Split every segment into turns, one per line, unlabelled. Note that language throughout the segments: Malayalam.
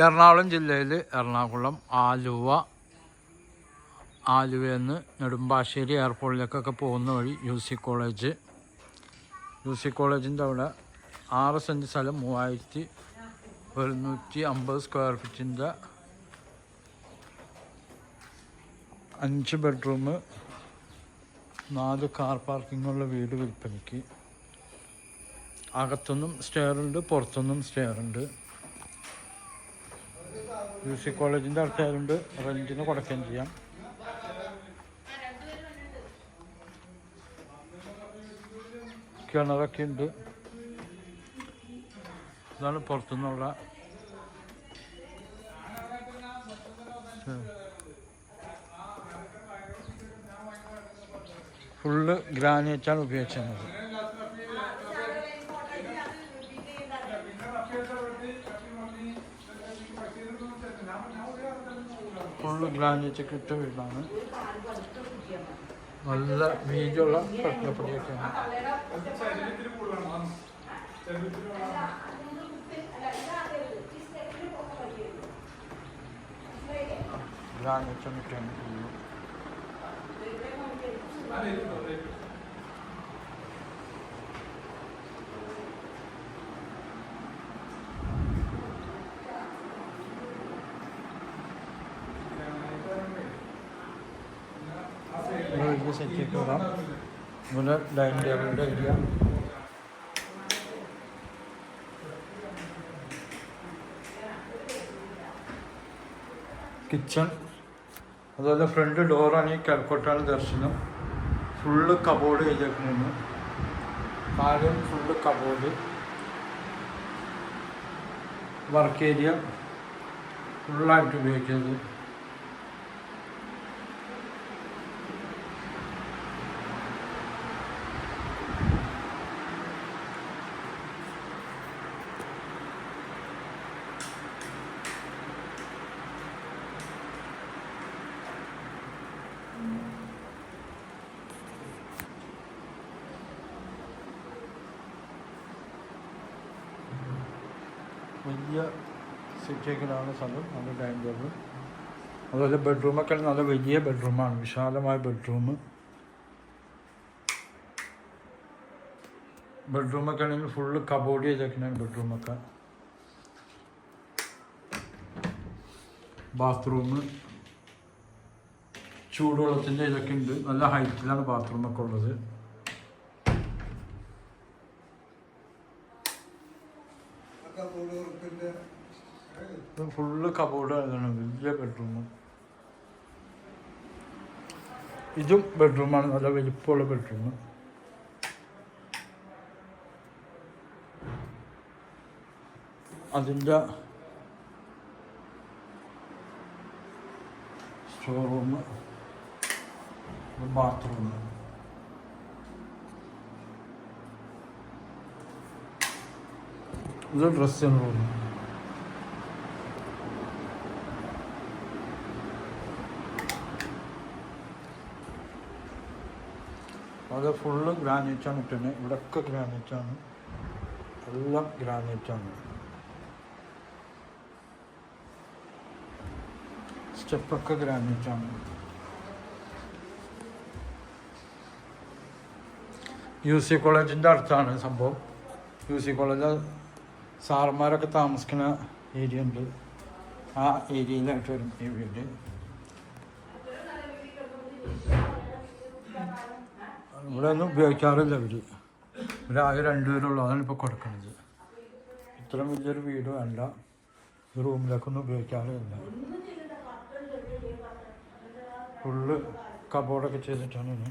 എറണാകുളം ജില്ലയിൽ എറണാകുളം ആലുവയിൽ നിന്ന് നെടുമ്പാശ്ശേരി എയർപോർട്ടിലേക്കൊക്കെ പോകുന്ന വഴി യു സി കോളേജിൻ്റെ അവിടെ 6 സെൻറ്റ് സ്ഥലം 3150 സ്ക്വയർ ഫീറ്റിൻ്റെ 5 ബെഡ്റൂം 4 കാർ പാർക്കിങ്ങുള്ള വീട് വിൽപ്പനയ്ക്ക്. അകത്തുനിന്നും സ്റ്റെയറുണ്ട്, പുറത്തുനിന്നും സ്റ്റെയറുണ്ട്. യു സി കോളേജിൻ്റെ അടുത്തായതുകൊണ്ട് റെൻറ്റിന് കൊടുക്കുകയും ചെയ്യാം. കിണറൊക്കെ ഉണ്ട്. ഇതാണ് പുറത്തുനിന്നുള്ള ഫുള്ള് ഗ്രാനൈറ്റാണ് ഉപയോഗിച്ചത്. ഫുള്ള് ഗ്രാനൈറ്റൊക്കെ ഇട്ട വീടാണ്. നല്ല വീതിയുള്ള കട്ടിലപ്പടിയൊക്കെയാണ്. ഗ്രാനൈറ്റൊക്കെ ഇട്ടാണ് ഫുള്ള്. വലിയ സെറ്റൊക്കെ ഇടാം. ഇവിടെ ഡൈനിങ് ടേബിളിൻ്റെ ഏരിയ. കിച്ചൺ, അതുപോലെ ഫ്രണ്ട് ഡോറാണ് ഈ കിഴക്കോട്ടാണ് ദർശനം. ഫുള്ള് കബോർഡ് ചെയ്തേക്കുന്നു. താഴെ ഫുള്ള് കബോർഡ്. വർക്ക് ഏരിയ ഫുള്ളായിട്ട് ഉപയോഗിക്കുന്നത്. വലിയ സിറ്റേക്കിലാണ് സ്ഥലം. നല്ല ഡൈനിങ് ടേബിൾ. അതുപോലെ ബെഡ്റൂമൊക്കെ നല്ല വലിയ ബെഡ്റൂമാണ്, വിശാലമായ ബെഡ്റൂമൊക്കെ ആണെങ്കിൽ ഫുള്ള് കബോർഡ് ചെയ്തേക്കുന്നതാണ് ബെഡ്റൂമൊക്കെ. ബാത്റൂം ചൂടുവെള്ളത്തിൻ്റെ ഇതൊക്കെ ഉണ്ട്. നല്ല ഹൈറ്റിലാണ് ബാത്റൂമൊക്കെ ഉള്ളത്. ഫുള്ള് കബോർഡ് ആയതാണ്. വലിയ ബെഡ്റൂം. ഇതും ബെഡ്റൂമാണ്, നല്ല വലിപ്പമുള്ള ബെഡ്റൂം. അതിൻ്റെ സ്റ്റോർ റൂം, ബാത്റൂം. ഇത് ഡ്രസ്സിംഗ് റൂം. അത് ഫുള്ള് ഗ്രാനൈറ്റാണ് ഇട്ടത്. ഇവിടെയൊക്കെ ഗ്രാനൈറ്റാണ്, എല്ലാം ഗ്രാനൈറ്റാണ്. സ്റ്റെപ്പൊക്കെ ഗ്രാനൈറ്റാണ്. യു സി കോളേജിൻ്റെ അടുത്താണ് സംഭവം. യു സി കോളേജ് സാറന്മാരൊക്കെ താമസിക്കുന്ന ഏരിയ ഉണ്ട്. ആ ഏരിയയിലായിട്ട് വരും ഈ വീട്. ഇവിടെ ഒന്നും ഉപയോഗിക്കാറില്ല ഇവർ. ഇവിടെ ആകെ 2 പേരുള്ളൂ. അതാണ് ഇപ്പോൾ കൊടുക്കുന്നത്. ഇത്രയും വലിയൊരു വീട് വേണ്ട. ഈ റൂമിലേക്കൊന്നും ഉപയോഗിക്കാറില്ല. ഫുള്ള് കബോർഡൊക്കെ ചെയ്തിട്ടാണ് ഇനി.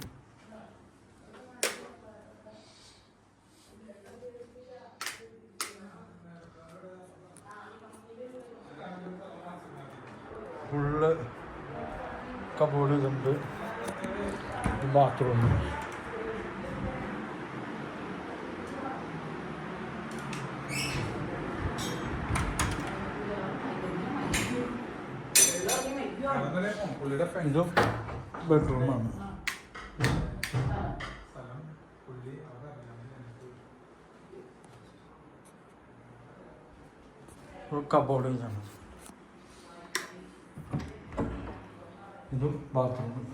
ഫുള്ള് കബോർഡ് ഇതുണ്ട്. ബാത്റൂം. ഇതും ബെഡ്റൂമാണ്. കബോർഡ് ഇതാണ്. ഇതും ബാത്റൂം.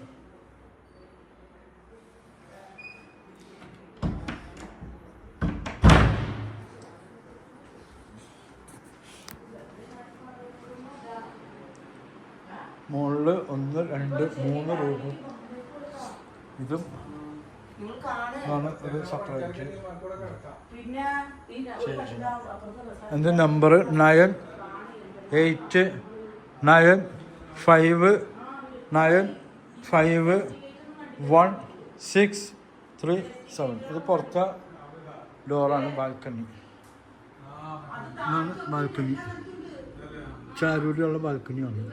മുകളിൽ 1 2 3 റൂമും ഇതും ആണ് ഒരു സെപ്പറേറ്റ്. എൻ്റെ നമ്പർ 9895951637. ഇത് പുറത്തെ ഡോറാണ്, ബാൽക്കണി. ബാൽക്കണി ചാരൂരിയുള്ള ബാൽക്കണിയാണ്.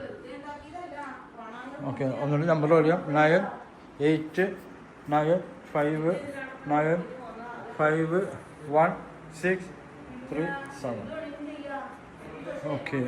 ഓക്കെ, ഒന്നുകൂടി നമ്പർ പറയാം. 9895951637. ഓക്കെ.